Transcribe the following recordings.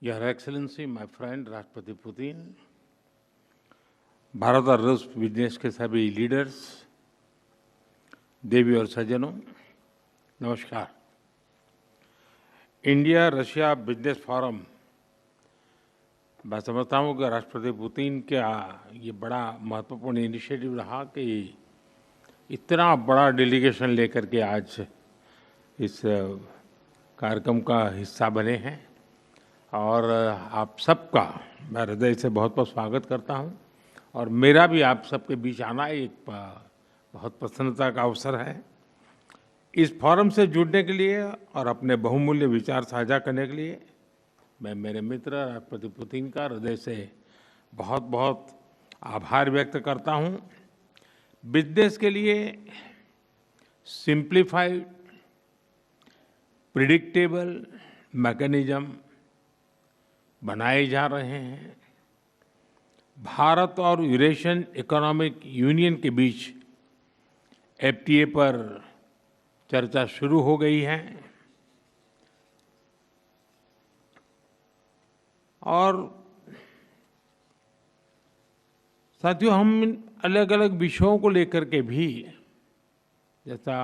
Your Excellency, my friend राष्ट्रपति Putin, Bharat और रूस बिजनेस के सभी लीडर्स, देवी और सज्जनों, नमस्कार। इंडिया रशिया बिजनेस फोरम, मैं समझता हूँ कि राष्ट्रपति पुतिन का ये बड़ा महत्वपूर्ण इनिशिएटिव रहा कि इतना बड़ा डेलीगेशन लेकर के आज इस कार्यक्रम का हिस्सा बने हैं और आप सबका मैं हृदय से बहुत बहुत स्वागत करता हूं और मेरा भी आप सबके बीच आना एक बहुत प्रसन्नता का अवसर है। इस फोरम से जुड़ने के लिए और अपने बहुमूल्य विचार साझा करने के लिए मैं मेरे मित्र राष्ट्रपति पुतिन का हृदय से बहुत बहुत आभार व्यक्त करता हूं। बिजनेस के लिए सिंप्लीफाइड प्रिडिक्टेबल मैकेनिज्म बनाए जा रहे हैं। भारत और यूरेशियन इकोनॉमिक यूनियन के बीच एफटीए पर चर्चा शुरू हो गई है और साथियों, हम अलग अलग विषयों को लेकर के भी, जैसा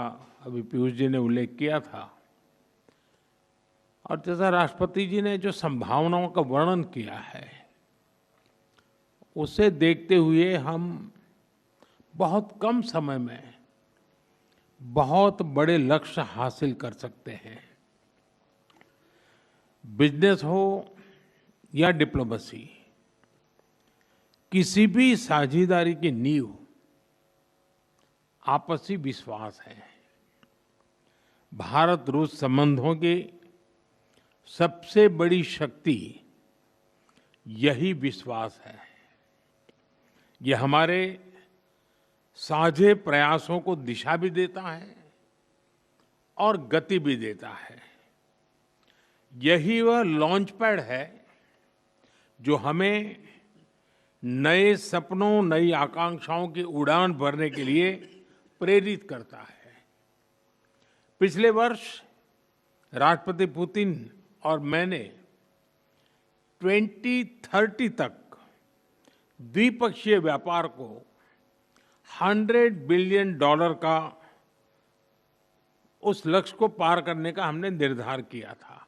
अभी पीयूष जी ने उल्लेख किया था और जैसा राष्ट्रपति जी ने जो संभावनाओं का वर्णन किया है, उसे देखते हुए हम बहुत कम समय में बहुत बड़े लक्ष्य हासिल कर सकते हैं। बिजनेस हो या डिप्लोमेसी, किसी भी साझेदारी की नींव आपसी विश्वास है। भारत रूस संबंधों की सबसे बड़ी शक्ति यही विश्वास है। यह हमारे साझे प्रयासों को दिशा भी देता है और गति भी देता है। यही वह लॉन्च पैड है जो हमें नए सपनों, नई आकांक्षाओं की उड़ान भरने के लिए प्रेरित करता है। पिछले वर्ष राष्ट्रपति पुतिन और मैंने 2030 तक द्विपक्षीय व्यापार को $100 बिलियन का उस लक्ष्य को पार करने का हमने निर्धार किया था।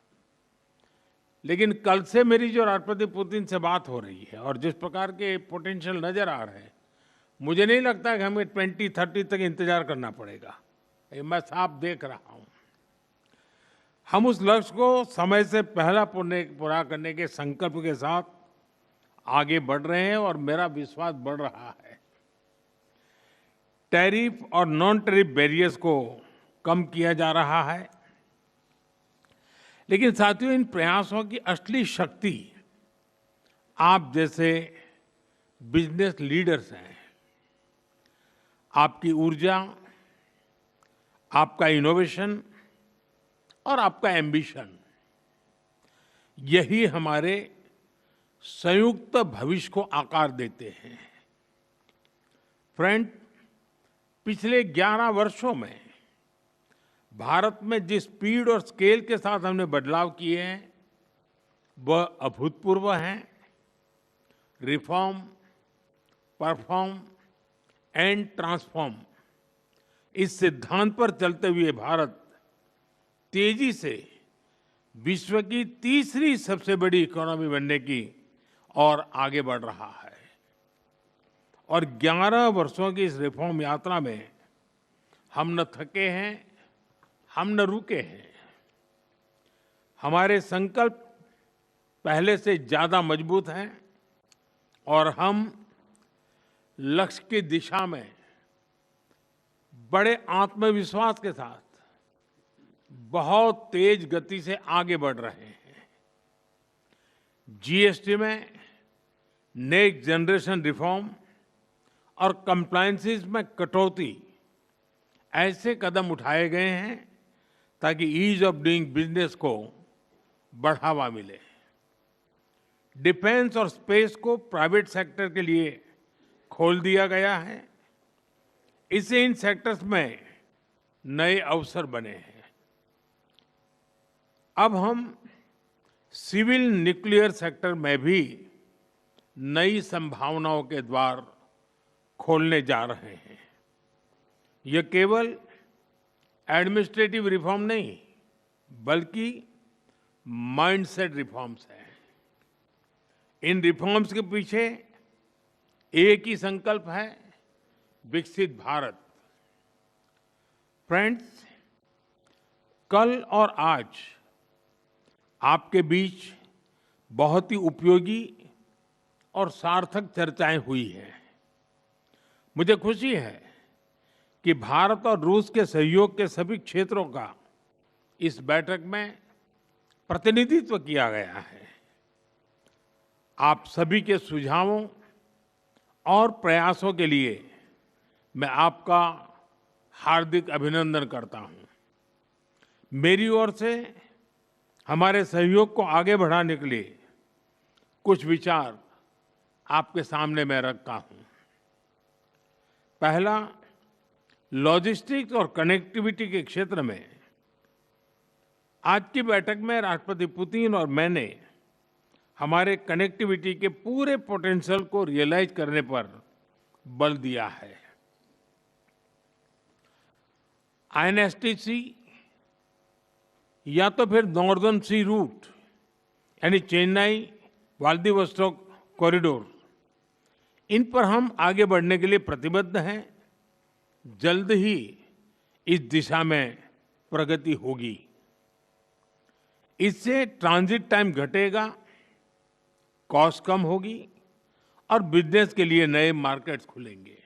लेकिन कल से मेरी जो राष्ट्रपति पुतिन से बात हो रही है और जिस प्रकार के पोटेंशियल नजर आ रहे हैं, मुझे नहीं लगता कि हमें 2030 तक इंतजार करना पड़ेगा। मैं साफ देख रहा हूं। हम उस लक्ष्य को समय से पहला पूरा करने के संकल्प के साथ आगे बढ़ रहे हैं और मेरा विश्वास बढ़ रहा है। टैरिफ और नॉन टैरिफ बैरियर्स को कम किया जा रहा है, लेकिन साथियों, इन प्रयासों की असली शक्ति आप जैसे बिजनेस लीडर्स हैं। आपकी ऊर्जा, आपका इनोवेशन और आपका एम्बिशन, यही हमारे संयुक्त भविष्य को आकार देते हैं। फ्रेंड, पिछले 11 वर्षों में भारत में जिस स्पीड और स्केल के साथ हमने बदलाव किए हैं, वह अभूतपूर्व हैं। रिफॉर्म, परफॉर्म एंड ट्रांसफॉर्म, इस सिद्धांत पर चलते हुए भारत तेजी से विश्व की तीसरी सबसे बड़ी इकोनॉमी बनने की और आगे बढ़ रहा है। और 11 वर्षों की इस रिफॉर्म यात्रा में हम न थके हैं, हम न रुके हैं। हमारे संकल्प पहले से ज्यादा मजबूत हैं और हम लक्ष्य की दिशा में बड़े आत्मविश्वास के साथ बहुत तेज गति से आगे बढ़ रहे हैं। जीएसटी में नेक्स्ट जनरेशन रिफॉर्म और कंप्लायंसेस में कटौती, ऐसे कदम उठाए गए हैं ताकि ईज ऑफ डूइंग बिजनेस को बढ़ावा मिले। डिफेंस और स्पेस को प्राइवेट सेक्टर के लिए खोल दिया गया है। इससे इन सेक्टर्स में नए अवसर बने हैं। अब हम सिविल न्यूक्लियर सेक्टर में भी नई संभावनाओं के द्वार खोलने जा रहे हैं। यह केवल एडमिनिस्ट्रेटिव रिफॉर्म नहीं, बल्कि माइंडसेट रिफॉर्म्स हैं। इन रिफॉर्म्स के पीछे एक ही संकल्प है, विकसित भारत। फ्रेंड्स, कल और आज आपके बीच बहुत ही उपयोगी और सार्थक चर्चाएं हुई हैं। मुझे खुशी है कि भारत और रूस के सहयोग के सभी क्षेत्रों का इस बैठक में प्रतिनिधित्व किया गया है। आप सभी के सुझावों और प्रयासों के लिए मैं आपका हार्दिक अभिनंदन करता हूं। मेरी ओर से हमारे सहयोग को आगे बढ़ाने के लिए कुछ विचार आपके सामने मैं रखता हूं। पहला, लॉजिस्टिक्स और कनेक्टिविटी के क्षेत्र में आज की बैठक में राष्ट्रपति पुतिन और मैंने हमारे कनेक्टिविटी के पूरे पोटेंशियल को रियलाइज करने पर बल दिया है। आईएनएसटीसी या तो फिर नॉर्दर्न सी रूट यानी चेन्नई व्लादिवोस्टोक कॉरिडोर, इन पर हम आगे बढ़ने के लिए प्रतिबद्ध हैं। जल्द ही इस दिशा में प्रगति होगी। इससे ट्रांजिट टाइम घटेगा, कॉस्ट कम होगी और बिजनेस के लिए नए मार्केट्स खुलेंगे।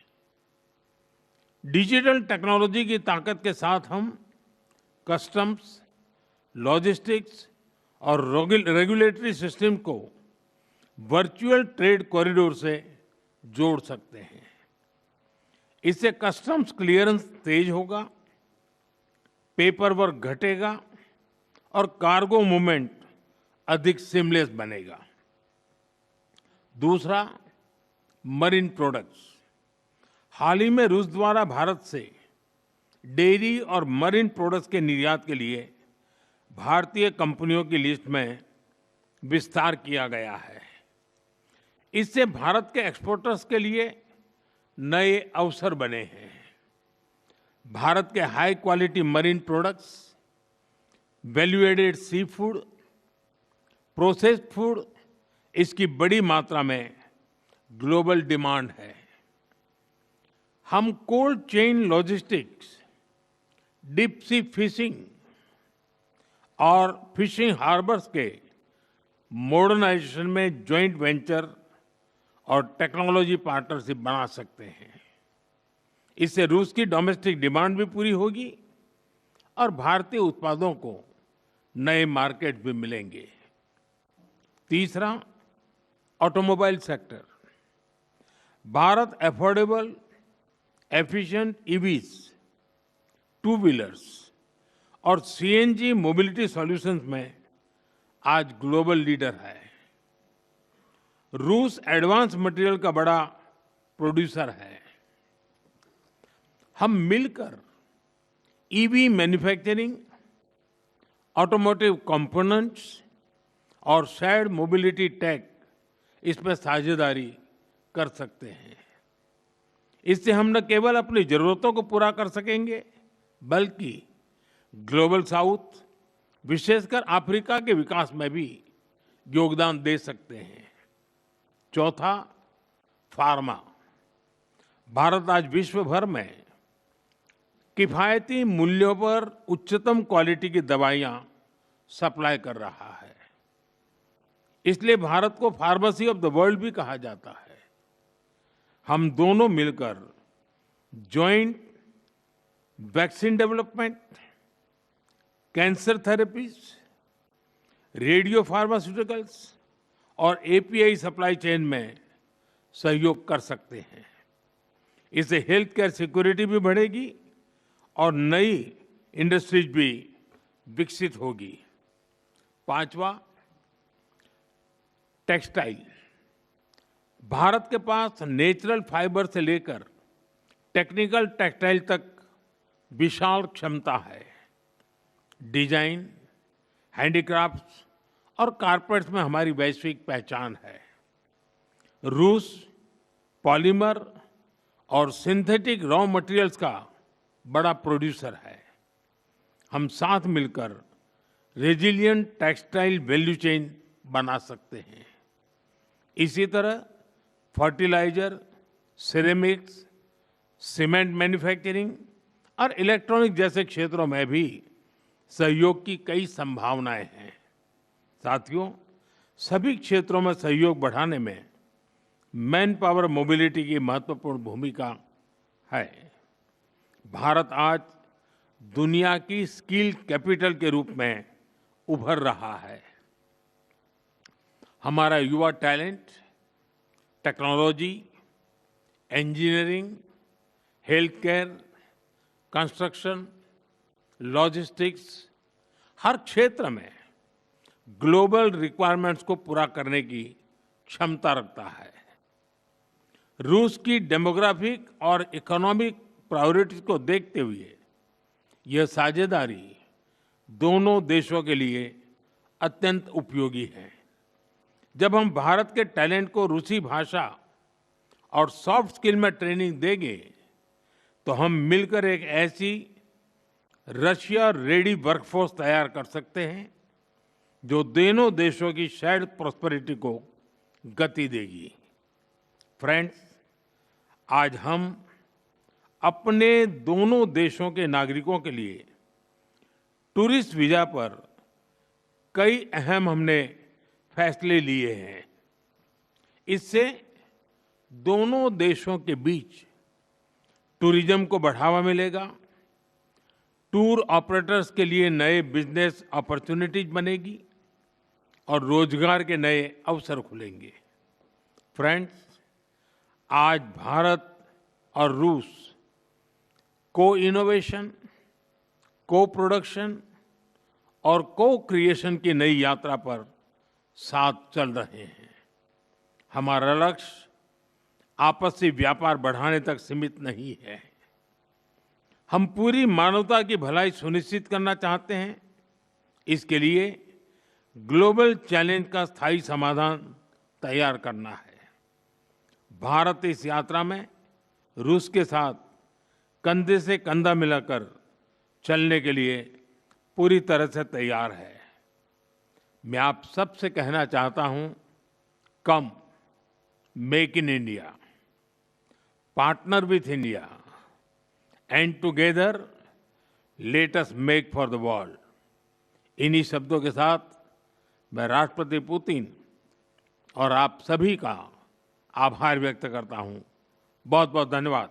डिजिटल टेक्नोलॉजी की ताकत के साथ हम कस्टम्स, लॉजिस्टिक्स और रेगुलेटरी सिस्टम को वर्चुअल ट्रेड कॉरिडोर से जोड़ सकते हैं। इससे कस्टम्स क्लियरेंस तेज होगा, पेपर वर्क घटेगा और कार्गो मूवमेंट अधिक सीमलेस बनेगा। दूसरा, मरीन प्रोडक्ट्स। हाल ही में रूस द्वारा भारत से डेयरी और मरीन प्रोडक्ट्स के निर्यात के लिए भारतीय कंपनियों की लिस्ट में विस्तार किया गया है। इससे भारत के एक्सपोर्टर्स के लिए नए अवसर बने हैं। भारत के high quality marine products, value added seafood, processed food, इसकी बड़ी मात्रा में ग्लोबल डिमांड है। हम cold chain logistics, deep sea fishing और फिशिंग हार्बर्स के मॉडर्नाइजेशन में जॉइंट वेंचर और टेक्नोलॉजी पार्टनरशिप बना सकते हैं। इससे रूस की डोमेस्टिक डिमांड भी पूरी होगी और भारतीय उत्पादों को नए मार्केट भी मिलेंगे। तीसरा, automobile sector. Bharat affordable, efficient EVs, two wheelers और सीएनजी मोबिलिटी सॉल्यूशंस में आज ग्लोबल लीडर है। रूस एडवांस मटेरियल का बड़ा प्रोड्यूसर है। हम मिलकर ईवी मैन्युफैक्चरिंग, ऑटोमोटिव कंपोनेंट्स और शेयर्ड मोबिलिटी टेक, इसमें साझेदारी कर सकते हैं। इससे हम न केवल अपनी जरूरतों को पूरा कर सकेंगे, बल्कि ग्लोबल साउथ, विशेषकर अफ्रीका के विकास में भी योगदान दे सकते हैं। चौथा, फार्मा। भारत आज विश्व भर में किफायती मूल्यों पर उच्चतम क्वालिटी की दवाइयां सप्लाई कर रहा है। इसलिए भारत को फार्मेसी ऑफ द वर्ल्ड भी कहा जाता है। हम दोनों मिलकर joint vaccine development, cancer therapies, radio pharmaceuticals और एपीआई सप्लाई चेन में सहयोग कर सकते हैं। इससे हेल्थ केयर सिक्योरिटी भी बढ़ेगी और नई इंडस्ट्रीज भी विकसित होगी। पांचवा, टेक्सटाइल। भारत के पास नेचुरल फाइबर से लेकर टेक्निकल टेक्सटाइल तक विशाल क्षमता है। डिजाइन, हैंडीक्राफ्ट्स और कारपेट्स में हमारी वैश्विक पहचान है। रूस पॉलीमर और सिंथेटिक रॉ मटेरियल्स का बड़ा प्रोड्यूसर है। हम साथ मिलकर रेजिलिएंट टेक्सटाइल वैल्यू चेन बना सकते हैं। इसी तरह फर्टिलाइजर, सिरेमिक्स, सीमेंट मैन्युफैक्चरिंग और इलेक्ट्रॉनिक जैसे क्षेत्रों में भी सहयोग की कई संभावनाएं हैं। साथियों, सभी क्षेत्रों में सहयोग बढ़ाने में मैन पावर मोबिलिटी की महत्वपूर्ण भूमिका है। भारत आज दुनिया की स्किल कैपिटल के रूप में उभर रहा है। हमारा युवा talent technology, engineering, health care, construction, logistics हर क्षेत्र में ग्लोबल रिक्वायरमेंट्स को पूरा करने की क्षमता रखता है। रूस की डेमोग्राफिक और इकोनॉमिक प्रायोरिटीज को देखते हुए यह साझेदारी दोनों देशों के लिए अत्यंत उपयोगी है। जब हम भारत के टैलेंट को रूसी भाषा और सॉफ्ट स्किल में ट्रेनिंग देंगे तो हम मिलकर एक ऐसी रशिया रेडी वर्कफोर्स तैयार कर सकते हैं जो दोनों देशों की शेयर्ड प्रॉस्पेरिटी को गति देगी। फ्रेंड्स, आज हम अपने दोनों देशों के नागरिकों के लिए टूरिस्ट वीजा पर कई अहम हमने फैसले लिए हैं। इससे दोनों देशों के बीच टूरिज्म को बढ़ावा मिलेगा, टूर ऑपरेटर्स के लिए नए बिजनेस अपॉर्चुनिटीज बनेगी और रोजगार के नए अवसर खुलेंगे। फ्रेंड्स, आज भारत और रूस को इनोवेशन, को प्रोडक्शन और को क्रिएशन की नई यात्रा पर साथ चल रहे हैं। हमारा लक्ष्य आपसी व्यापार बढ़ाने तक सीमित नहीं है। हम पूरी मानवता की भलाई सुनिश्चित करना चाहते हैं। इसके लिए ग्लोबल चैलेंज का स्थायी समाधान तैयार करना है। भारत इस यात्रा में रूस के साथ कंधे से कंधा मिलाकर चलने के लिए पूरी तरह से तैयार है। मैं आप सबसे कहना चाहता हूं, कम make in India, partner with India and together let us make for the world. इन्हीं शब्दों के साथ मैं राष्ट्रपति पुतिन और आप सभी का आभार व्यक्त करता हूं। बहुत बहुत धन्यवाद।